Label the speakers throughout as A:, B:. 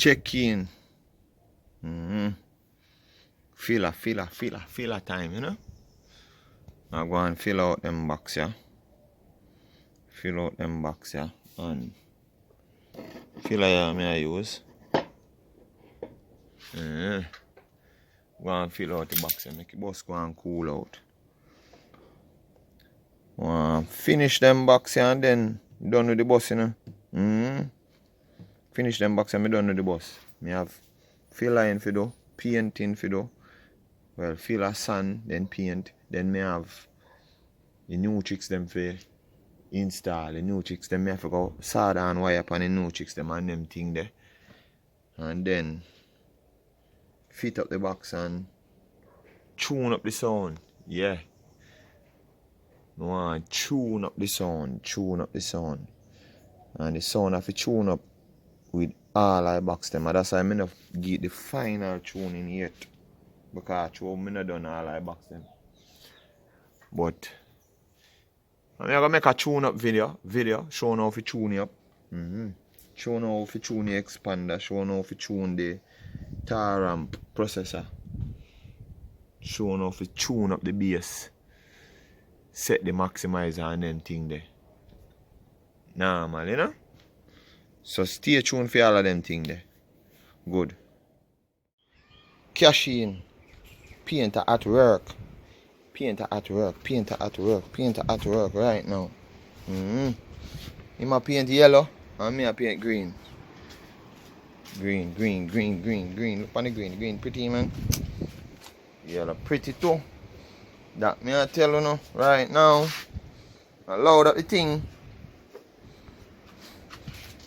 A: Check in. Filler time, you know. I go and fill out them box, yeah. Fill out them box, yeah. And filler yeah, may I use. Go and fill out the box and make the bus go and cool out. Finish them box yeah, and then done with the bus, you know. Finish them box and me done with the bus. Me have filler in for do, painting for do. Well, filler sand, then paint. Then me have the new tricks them for install. The new tricks them me have to go solder and wire up on the new tricks them and them thing there. And then fit up the box and tune up the sound. Yeah. I want to tune up the sound. And the sound have to tune up with all I box them. And that's why I not get the final tuning yet. Because I not done all I box them. But I'm gonna make a tune up video showing how to tune it up. Showing how to tune the expander, showing how to tune the tar ramp processor, showing how to tune up the bass, set the maximizer and them thing there. Normal, you know? So stay tuned for all of them thing there. Good. Cash in. Painter at work. Painter at work right now. He might paint yellow and me I paint green. Green. Look on the green pretty, man. Yellow pretty too. That me I tell you now, right now. I load up the thing.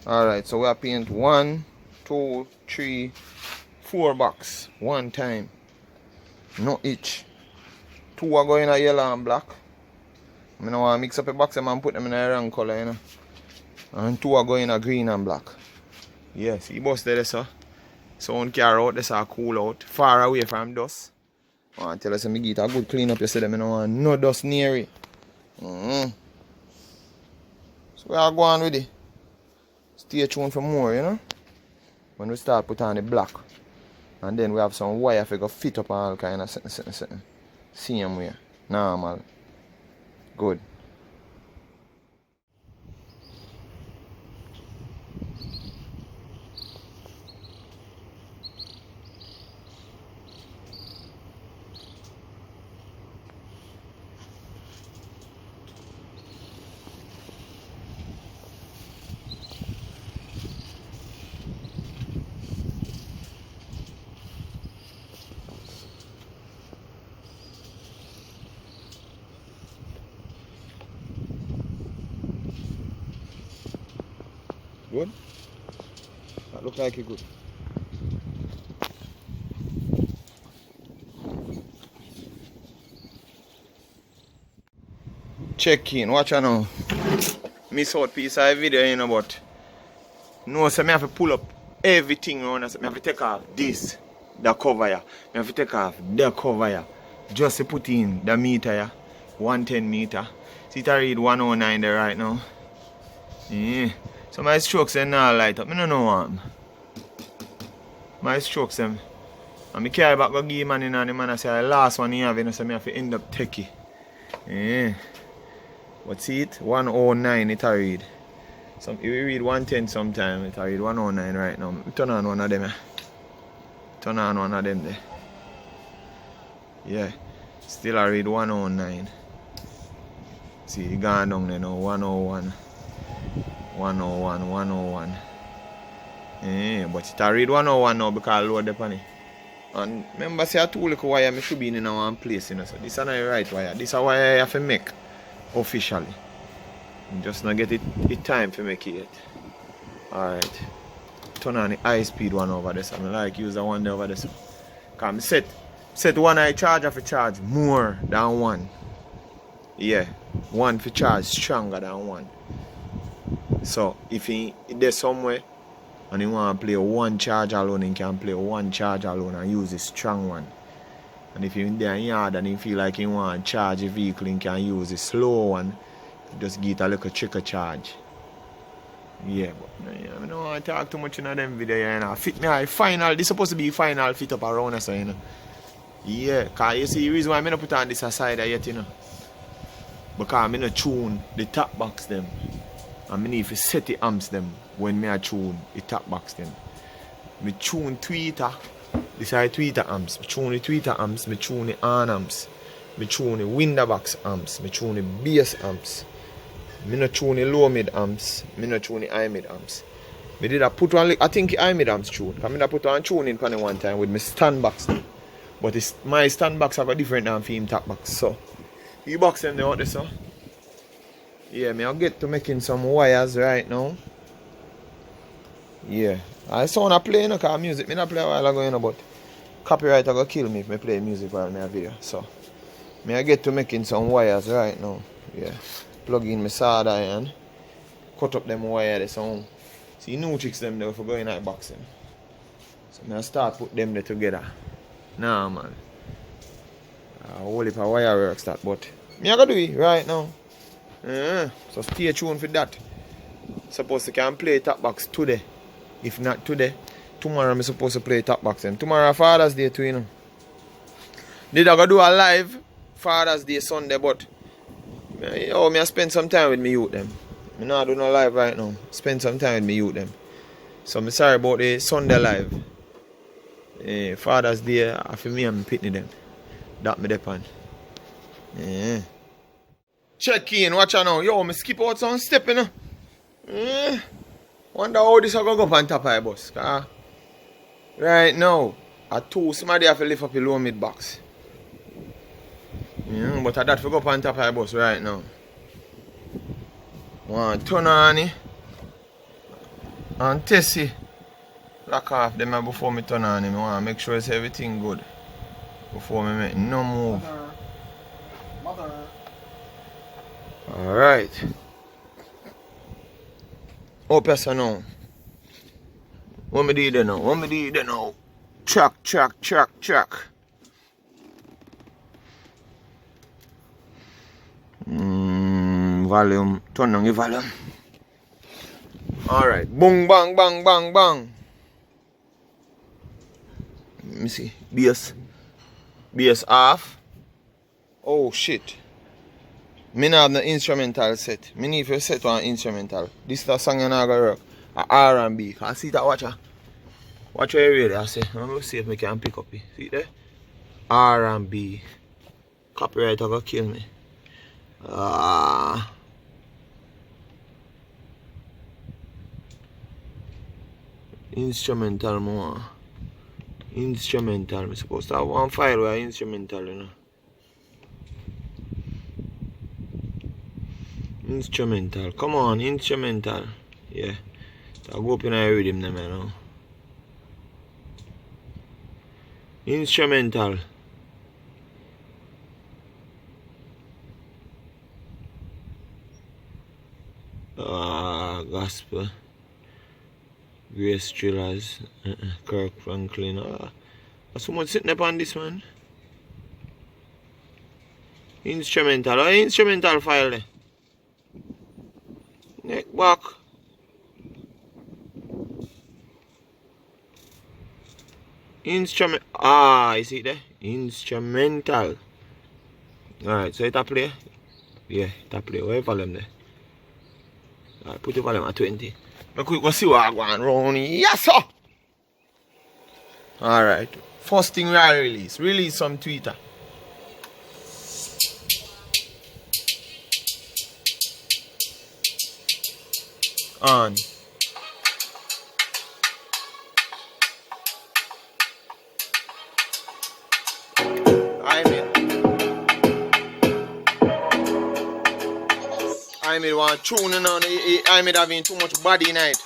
A: Alright, so we are paint 1, 2, 3, 4 box. One time. No each. 2 are going in yellow and black. I don't want to mix up a box and put them in a wrong color, you know. And 2 are going in green and black. Yes, he busted this, sir. Sound car out, this are cool out. Far away from dust. I want to tell us, I get a good clean up yesterday. I don't want no dust near it. So we are going with it. Stay tuned for more, you know. When we start put on the black. And then we have some wire for go fit up all kind of something. Same way. Normal. Good. Good? That look like it good. Check in, watch out now. Miss out piece of video, you know, but no, so I have to pull up everything around us. I have to take off this, the cover here. I have to take off the cover here. Just to put in the meter here. 110 meter. See it read 109 there right now. Yeah. So my strokes are not light up. I don't know what. My strokes them. And I carry back go give man in and the man I say the last one he have, you know, so I have to end up techie. Yeah. But see it? 109 it read. Some if you read 110 sometime, it read 109 right now. Turn on one of them. Turn on one of them there. Yeah. Still I read 109. See it gone down there now, 101. 101. Yeah, but it read 101 now because I load up on it. And remember, say I told you wire I should be in one place, you know. So this is not the right wire. This is a wire I have to make officially. And just not get it time to make it yet. Alright. Turn on the high speed one over there. So I like use the one there over there. So come set one I charge for charge more than one. Yeah. One for charge stronger than one. So if he there's somewhere and he want to play one charge alone, he can play one charge alone and use the strong one. And if he's in the yard and he feel like he want to charge a vehicle, he can use the slow one. Just get a little tricker charge. Yeah, but I don't want to talk too much in them video, you know. Fit me eye final. This supposed to be final fit up around us, you know. Yeah, cause you see the reason why I not put on this aside yet, you know. Because I not tune the top box them. And I need to set the amps them when I tune the top box them. Me tune tweeter. This are tweeter amps. Me tune the tweeter amps. Me tune the on amps. Me tune the window box amps. Me tune the bass amps. Me no tune the low mid amps. Me no tune the high mid amps. Me did a put on, I think the high mid amps tune. Cause me da put on tuning for one time with my stand box. But it's, my stand box have a different than film top box. So you box them there out there, so. Yeah, me I'll get to making some wires right now. Yeah. I sound I play, you know, cause music me not play a while ago, you know, but copyright gonna kill me if me play music while me a video. So me I get to making some wires right now. Yeah. Plug in my solder iron. Cut up them wires so see new tricks them there for going at boxing. So me I start put them there together. Nah man. A whole heap of wire works that, but me I gotta do it right now. So stay tuned for that. Supposed to can play top box today. If not today, tomorrow I'm supposed to play top box. And tomorrow Father's Day too, you know. Did I go do a live Father's Day Sunday, but me I spend some time with me youth them. Me not do no live right now. Spend some time with me youth them. So I'm sorry about the Sunday live. Father's Day for me and pitney them. That me depend. Check in, watch out now. Yo, me skip out some step, you know. Wonder how this will go up on top of the bus. Right now, somebody have to lift up a low mid box. But that will go up on top of the bus right now. Want to turn on it and test it. Lock off them before me turn on it. I want to make sure it's everything good before me make no move. Alright. Open so now. What me do there now? What me do there now? Track. Volume. Turn on the volume. Alright. Boom, bang. Let me see. Bass off. Oh shit. Me not have the instrumental set. Me need to set one instrumental. This is the song you not gonna work. A R&B. Can I see that watcher? Watch your radio, I say. I'm gonna see if I can pick up it. See there? R&B. Copyright gonna kill me. Instrumental more. Instrumental. I'm supposed to have one file with instrumental, you know. Instrumental. Come on, instrumental. Yeah. I'll go up in a rhythm them, you know. Instrumental. Gospel. Grace Thrillers. Kirk Franklin. There's so much sitting up on this one. Instrumental. Instrumental file there. Neck back. Instrument. You see there? Instrumental. Alright, so it a play? Yeah, it a play. Where volume there? Alright, put the volume at 20. Look, we'll see what I want round here. Yes, sir! Alright. First thing we are release some Twitter. On. I made one tuning on it. I made having too much body night.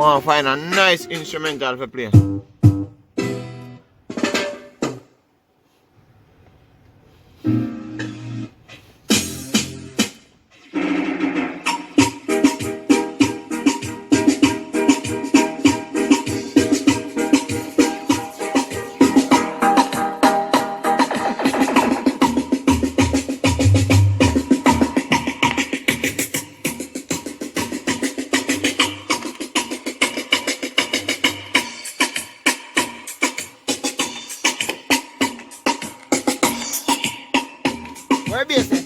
A: want to find a nice instrumental to play. Where bass is?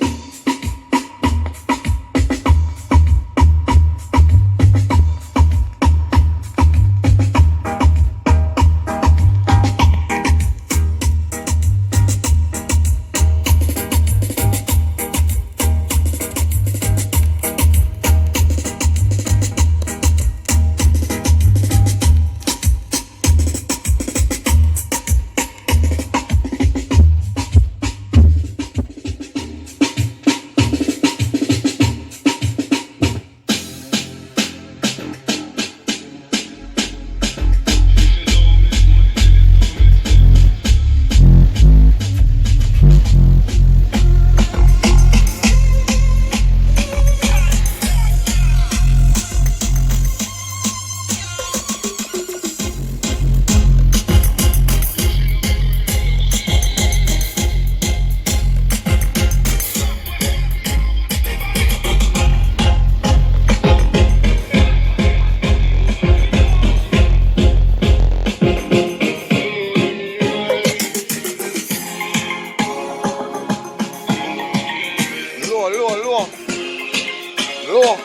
A: Low.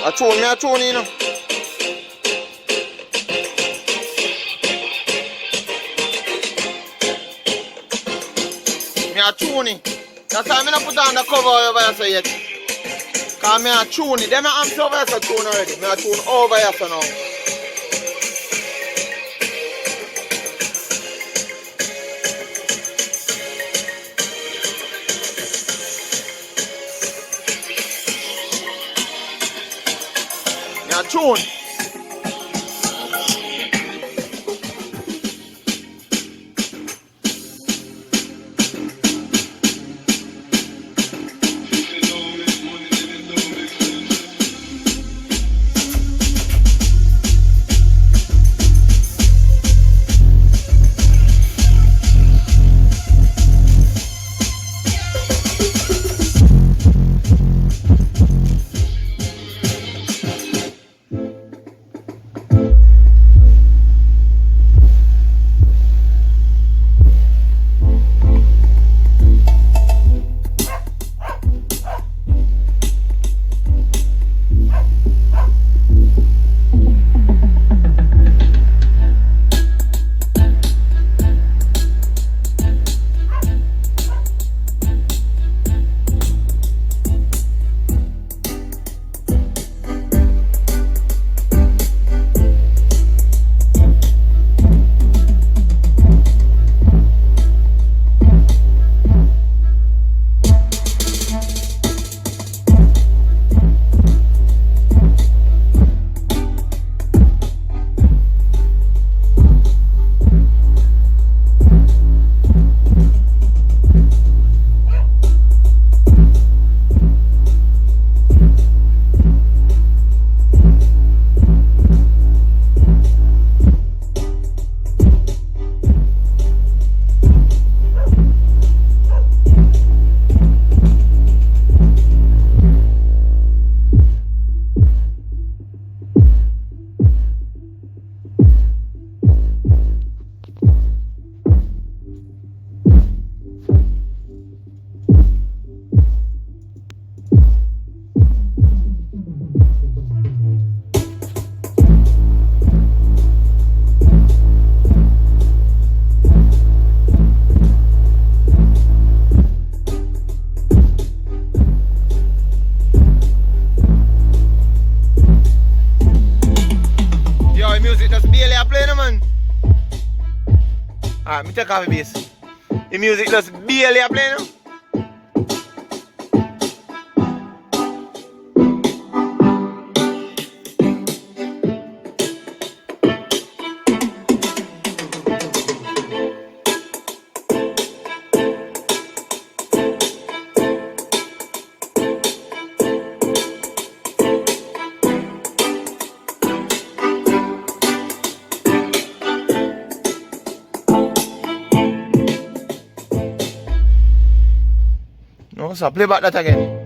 A: A tune, you know. Me a tune. That's why I don't put on the cover over here so yet. Cause me a tune it. Them amps over here so tune already. Me a tune over here so now. Me a tune. Alright, me take off the bass. The music just barely a play now. No, so play back that again.